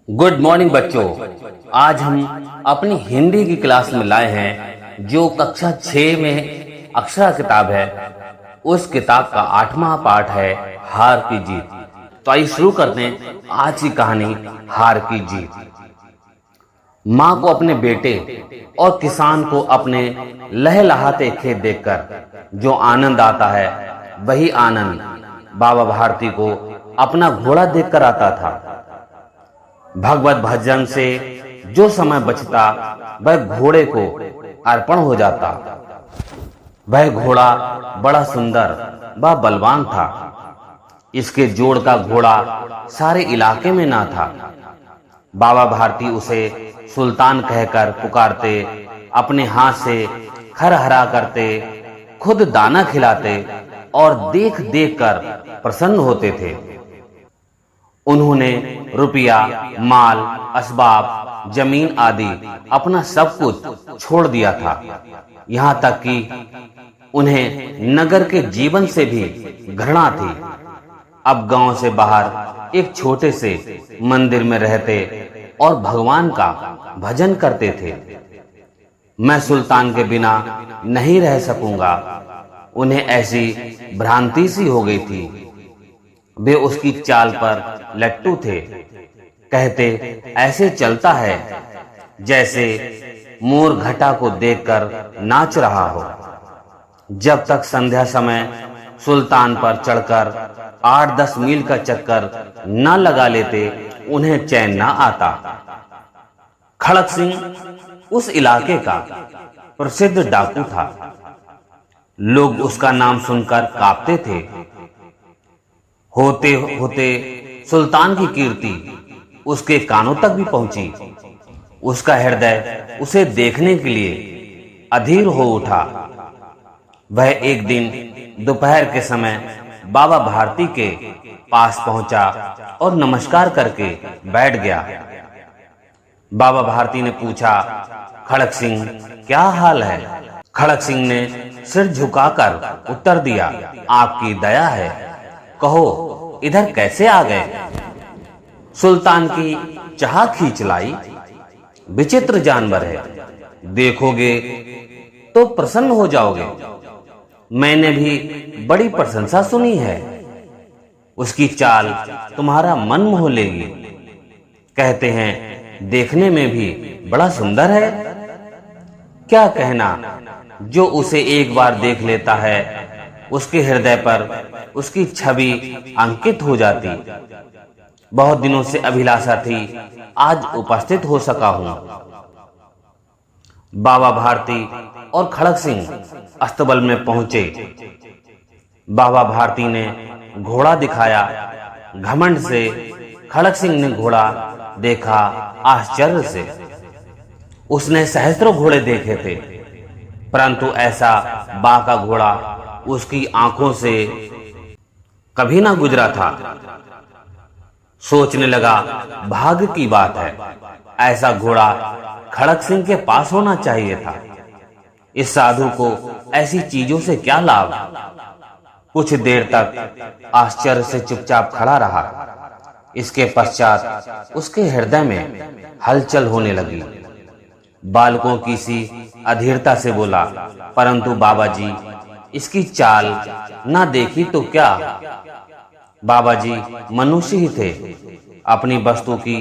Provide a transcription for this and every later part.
Good morning बच्चों। आज हम अपनी हिंदी की क्लास में लाए हैं जो कक्षा 6 में अक्षरा किताब है। उस किताब का 8वां पाठ है हार की जीत। तो आइए शुरू करते हैं आज की कहानी हार की जीत। मां को अपने बेटे और किसान को अपने लहलहाते खेत देखकर जो आनंद आता है वही आनंद बाबा भारती को अपना घोड़ा देखकर आता था। भगवत भजन से जो समय बचता वह घोड़े को अर्पण हो जाता। वह घोड़ा बड़ा सुंदर व बलवान था। इसके जोड़ का घोड़ा सारे इलाके में ना था। बाबा भारती उसे सुल्तान कहकर पुकारते, अपने हाथ से खरहरा करते, खुद दाना खिलाते और देख देख कर प्रसन्न होते थे। उन्होंने रुपया, माल, असबाब, जमीन आदि अपना सब कुछ छोड़ दिया था। यहां तक कि उन्हें नगर के जीवन से भी घृणा थी। अब गांव से बाहर एक छोटे से मंदिर में रहते और भगवान का भजन करते थे। मैं सुल्तान के बिना नहीं रह सकूंगा। उन्हें ऐसी भ्रांति सी हो गई थी। वे उसकी चाल पर लट्टू थे। कहते ऐसे चलता है जैसे मोर घटा को देखकर नाच रहा हो। जब तक संध्या समय सुल्तान पर चढ़कर 8-10 मील का चक्कर न लगा लेते उन्हें चैन न आता। खड़क सिंह उस इलाके का प्रसिद्ध डाकू था। लोग उसका नाम सुनकर कांपते थे। होते होते सुल्तान की कीर्ति उसके कानों तक भी पहुंची। उसका हृदय उसे देखने के लिए अधीर हो उठा। वह एक दिन दोपहर के समय बाबा भारती के पास पहुंचा और नमस्कार करके बैठ गया। बाबा भारती ने पूछा, खड़क सिंह क्या हाल है? खड़क सिंह ने सिर झुकाकर उत्तर दिया, आपकी दया है, कहो इधर कैसे आ गए? सुल्तान की चाह खींच लाई। विचित्र जानवर है, देखोगे तो प्रसन्न हो जाओगे। मैंने भी बड़ी प्रशंसा सुनी है। उसकी चाल तुम्हारा मन मोह लेगी। कहते हैं देखने में भी बड़ा सुंदर है। क्या कहना, जो उसे एक बार देख लेता है उसके हृदय पर उसकी छवि अंकित हो जाती। बहुत दिनों से अभिलाषा थी, आज उपस्थित हो सका हूं। बाबा भारती और खड़क सिंह अस्तबल में पहुंचे। बाबा भारती ने घोड़ा दिखाया। घमंड से खड़क सिंह ने घोड़ा देखा आश्चर्य से। उसने सहस्त्रों घोड़े देखे थे, परंतु ऐसा बांका घोड़ा उसकी आंखों से कभी ना गुजरा था। सोचने लगा, भाग्य की बात है, ऐसा घोड़ा खड़क सिंह के पास होना चाहिए था। इस साधु को ऐसी चीजों से क्या लाभ? कुछ देर तक आश्चर्य से चुपचाप खड़ा रहा। इसके पश्चात उसके हृदय में हलचल होने लगी। बालकों की सी अधीरता से बोला, परंतु बाबा जी, इसकी चाल ना देखी तो क्या? बाबा जी मनुष्य ही थे। अपनी वस्तु की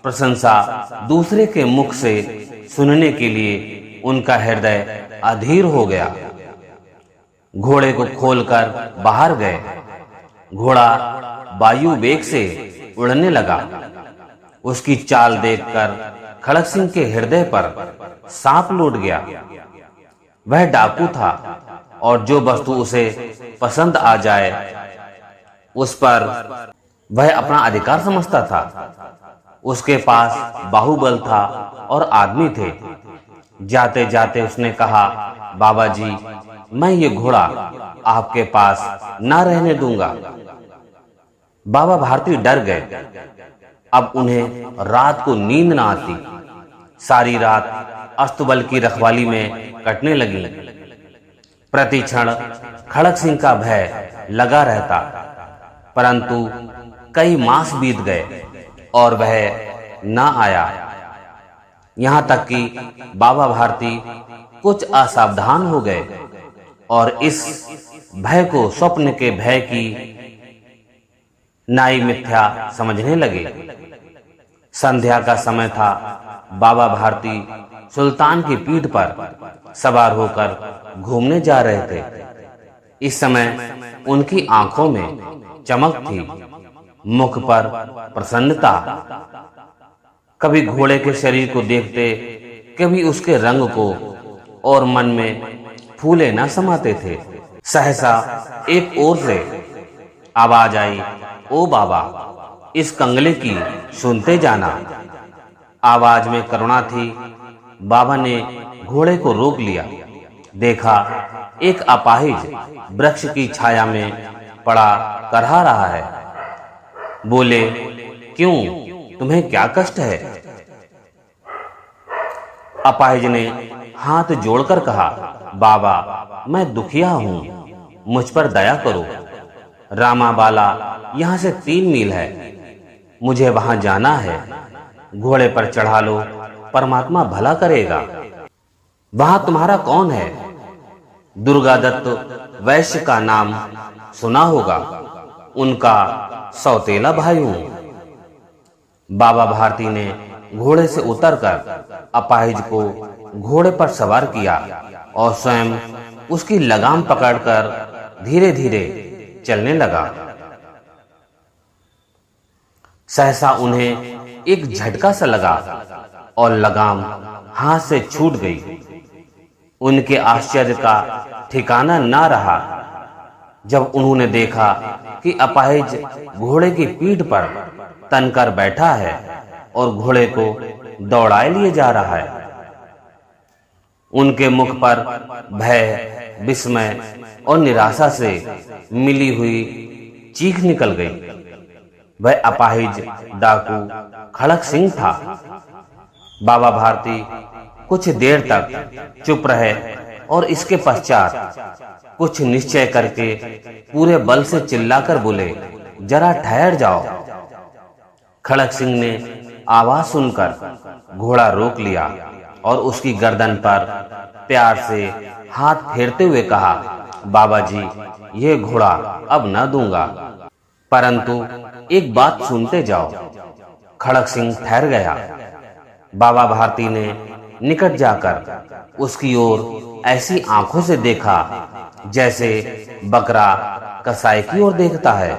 प्रशंसा दूसरे के मुख से सुनने के लिए उनका हृदय अधीर हो गया। घोड़े को खोलकर बाहर गए। घोड़ा वायु वेग से उड़ने लगा। उसकी चाल देखकर खड़क सिंह के हृदय पर सांप लौट गया। वह डाकू था और जो वस्तु उसे पसंद आ जाए उस पर वह अपना अधिकार समझता था। उसके पास बाहुबल था और आदमी थे। जाते जाते उसने कहा, बाबा जी, मैं ये घोड़ा आपके पास ना रहने दूंगा। बाबा भारती डर गए। अब उन्हें रात को नींद ना आती। सारी रात अस्तबल की रखवाली में कटने लगी। प्रति क्षण खड़क सिंह का भय लगा रहता, परंतु कई मास बीत गए और वह ना आया। यहां तक कि बाबा भारती कुछ असावधान हो गए और इस भय को स्वप्न के भय की नाई मिथ्या समझने लगे। संध्या का समय था। बाबा भारती सुल्तान की पीठ पर सवार होकर घूमने जा रहे थे। इस समय उनकी आंखों में चमक थी, मुख पर प्रसन्नता। कभी घोड़े के शरीर को देखते, कभी उसके रंग को, और मन में फूले न समाते थे। सहसा एक ओर से आवाज आई, ओ बाबा, इस कंगले की सुनते जाना। आवाज में करुणा थी। बाबा ने घोड़े को रोक लिया। देखा एक अपाहिज वृक्ष की छाया में पड़ा करहा रहा है। बोले, क्यों, तुम्हें क्या कष्ट है? अपाहिज ने हाथ जोड़कर कहा, बाबा, मैं दुखिया हूं, मुझ पर दया करो। रामाबाला यहां से 3 मील है, मुझे वहां जाना है। घोड़े पर चढ़ा लो, परमात्मा भला करेगा। वहां तुम्हारा कौन है? दुर्गादत्त वैश्य का नाम सुना होगा, उनका सौतेला भाई हूं। बाबा भारती ने घोड़े से उतरकर अपाहिज को घोड़े पर सवार किया और स्वयं उसकी लगाम पकड़कर धीरे धीरे चलने लगा। सहसा उन्हें एक झटका सा लगा और लगाम हाथ से छूट गई। उनके आश्चर्य का ठिकाना ना रहा जब उन्होंने देखा कि अपाहिज घोड़े की पीठ पर तनकर बैठा है और घोड़े को दौड़ाए लिए जा रहा है। उनके मुख पर भय, विस्मय और निराशा से मिली हुई चीख निकल गई। वह अपाहिज डाकू खड़क सिंह था। बाबा भारती कुछ देर तक चुप रहे और इसके पश्चात कुछ निश्चय करके पूरे बल से चिल्लाकर बोले, जरा ठहर जाओ। खड़क सिंह ने आवाज सुनकर घोड़ा रोक लिया और उसकी गर्दन पर प्यार से हाथ फेरते हुए कहा, बाबा जी, ये घोड़ा अब न दूंगा, परंतु एक बात सुनते जाओ। खड़क सिंह ठहर गया। बाबा भारती ने निकट जाकर उसकी ओर ऐसी आंखों से देखा जैसे बकरा कसाई की ओर देखता है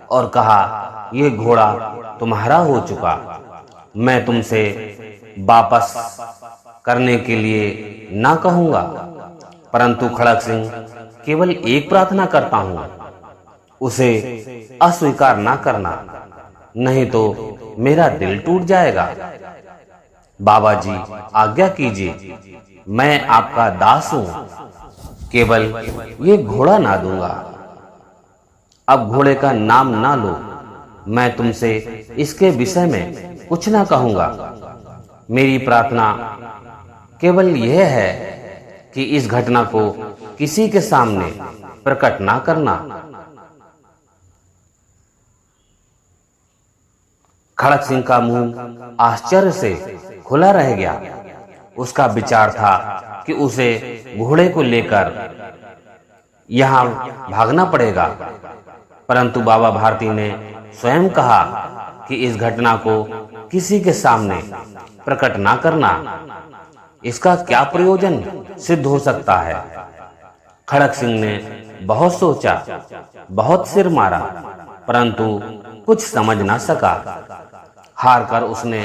और कहा, ये घोड़ा तुम्हारा हो चुका, मैं तुमसे वापस करने के लिए ना कहूंगा, परंतु खड़क सिंह केवल एक प्रार्थना करता हूं, उसे अस्वीकार ना करना, नहीं तो मेरा दिल टूट जाएगा। बाबा जी, आज्ञा कीजिए, मैं आपका दास हूं, केवल ये घोड़ा ना दूंगा। अब घोड़े का नाम ना लो, मैं तुमसे इसके विषय में कुछ ना कहूंगा। मेरी प्रार्थना केवल यह है कि इस घटना को किसी के सामने प्रकट ना करना। खड़क सिंह का मुंह आश्चर्य से खुला रह गया। उसका विचार था कि उसे घोड़े को लेकर यहां भागना पड़ेगा, परंतु बाबा भारती ने स्वयं कहा कि इस घटना को किसी के सामने प्रकट ना करना। इसका क्या प्रयोजन सिद्ध हो सकता है? खड़क सिंह ने बहुत सोचा, बहुत सिर मारा, परंतु कुछ समझ ना सका। हार कर उसने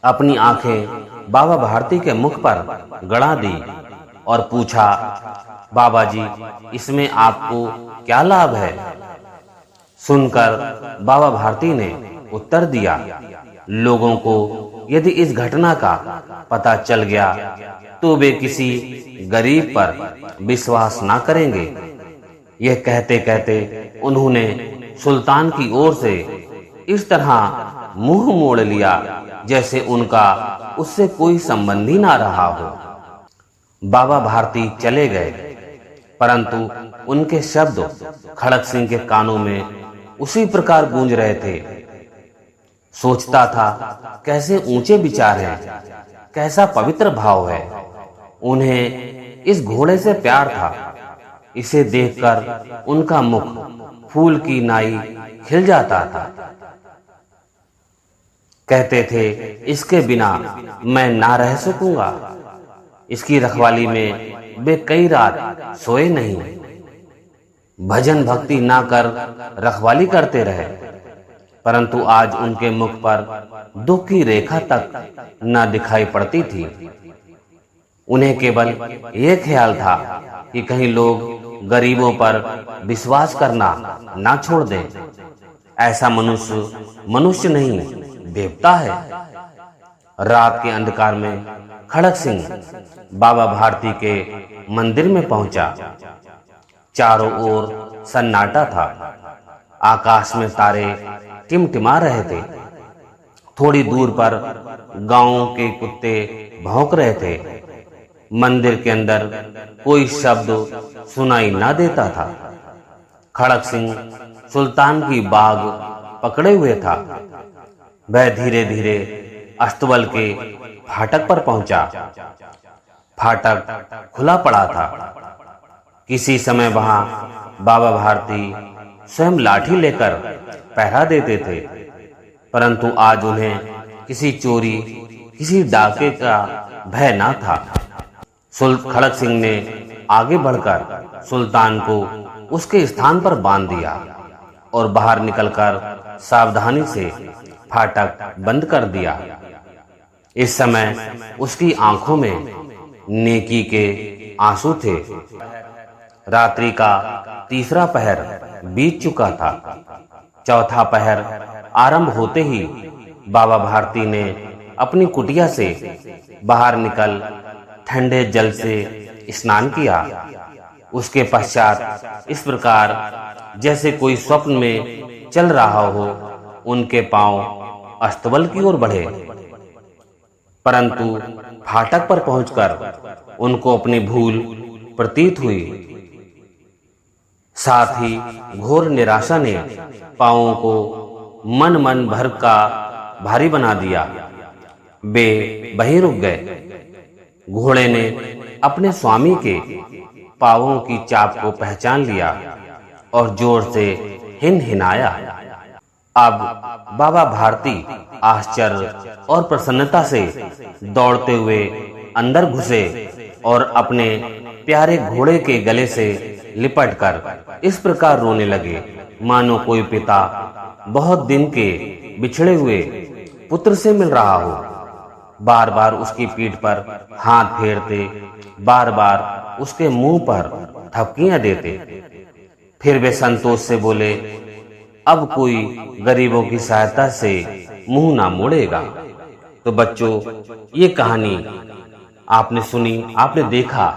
अपनी आंखें बाबा भारती के मुख पर गड़ा दी और पूछा, बाबा जी, इसमें आपको क्या लाभ है? सुनकर बाबा भारती ने उत्तर दिया, लोगों को यदि इस घटना का पता चल गया तो वे किसी गरीब पर विश्वास ना करेंगे। यह कहते कहते उन्होंने सुल्तान की ओर से इस तरह मुंह मोड़ लिया जैसे उनका उससे कोई संबंध ही ना रहा हो। बाबा भारती चले गए, परंतु उनके शब्द खड़क सिंह के कानों में उसी प्रकार गूंज रहे थे। सोचता था कैसे ऊंचे विचार हैं, कैसा पवित्र भाव है। उन्हें इस घोड़े से प्यार था। इसे देखकर उनका मुख फूल की नाई खिल जाता था। कहते थे, इसके बिना मैं ना रह सकूंगा। इसकी रखवाली में वे कई रात सोए नहीं। भजन भक्ति ना कर रखवाली करते रहे, परंतु आज उनके मुख पर दुख की रेखा तक न दिखाई पड़ती थी। उन्हें केवल यह ख्याल था कि कहीं लोग गरीबों पर विश्वास करना ना छोड़ दें। ऐसा मनुष्य नहीं, देवता है। रात के अंधकार में खड़क सिंह बाबा भारती के मंदिर में पहुंचा। चारों ओर सन्नाटा था। आकाश में तारे टिमटिमा रहे थे। थोड़ी दूर पर गांव के कुत्ते भौंक रहे थे। मंदिर के अंदर कोई शब्द सुनाई ना देता था। खड़क सिंह सुल्तान की बाग पकड़े हुए था। वह धीरे धीरे अस्तबल के फाटक पर पहुंचा। फाटक खुला पड़ा था। किसी समय वहां बाबा भारती स्वयं लाठी लेकर पहरा देते थे, परंतु आज उन्हें किसी चोरी, किसी डाके का भय न था। खड़क सिंह ने आगे बढ़कर सुल्तान को उसके स्थान पर बांध दिया और बाहर निकलकर सावधानी से फाटक बंद कर दिया। इस समय उसकी आंखों में नेकी के आंसू थे। रात्रि का तीसरा पहर बीत चुका था। चौथा पहर आरंभ होते ही बाबा भारती ने अपनी कुटिया से बाहर निकल ठंडे जल से स्नान किया। उसके पश्चात इस प्रकार जैसे कोई स्वप्न में चल रहा हो, उनके पांव अस्तबल की ओर बढ़े, परंतु फाटक पर पहुंचकर उनको अपनी भूल प्रतीत हुई। साथ ही घोर निराशा ने पांवों को मन भर का भारी बना दिया। वे वहीं रुक गए। घोड़े ने अपने स्वामी के पांवों की चाप को पहचान लिया और जोर से हिनहिनाया। अब बाबा भारती आश्चर्य और प्रसन्नता से दौड़ते हुए अंदर घुसे और अपने प्यारे घोड़े के गले से लिपटकर इस प्रकार रोने लगे मानो कोई पिता बहुत दिन के बिछड़े हुए पुत्र से मिल रहा हो। बार बार उसकी पीठ पर हाथ फेरते, बार बार उसके मुंह पर थपकियां देते। फिर वे संतोष से बोले, अब कोई गरीबों की सहायता से मुंह ना मोड़ेगा। तो बच्चों, ये कहानी आपने सुनी, आपने देखा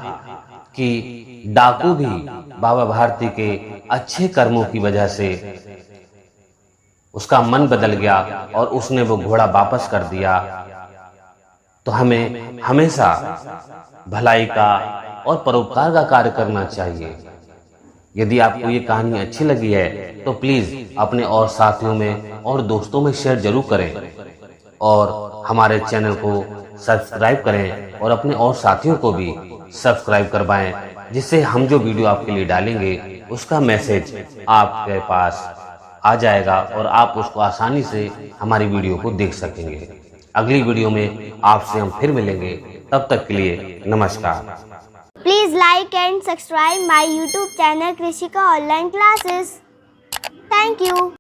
कि डाकू भी बाबा भारती के अच्छे कर्मों की वजह से उसका मन बदल गया और उसने वो घोड़ा वापस कर दिया। तो हमें हमेशा भलाई का और परोपकार का कार्य करना चाहिए। यदि आपको ये कहानी अच्छी लगी है तो प्लीज अपने और साथियों में और दोस्तों में शेयर जरूर करें और हमारे चैनल को सब्सक्राइब करें और अपने और साथियों को भी सब्सक्राइब करवाएं, जिससे हम जो वीडियो आपके लिए डालेंगे उसका मैसेज आपके पास आ जाएगा और आप उसको आसानी से हमारी वीडियो को देख सकेंगे। अगली वीडियो में आपसे हम फिर मिलेंगे। तब तक के लिए नमस्कार। Please like and subscribe my YouTube channel Krishika Online Classes. Thank you.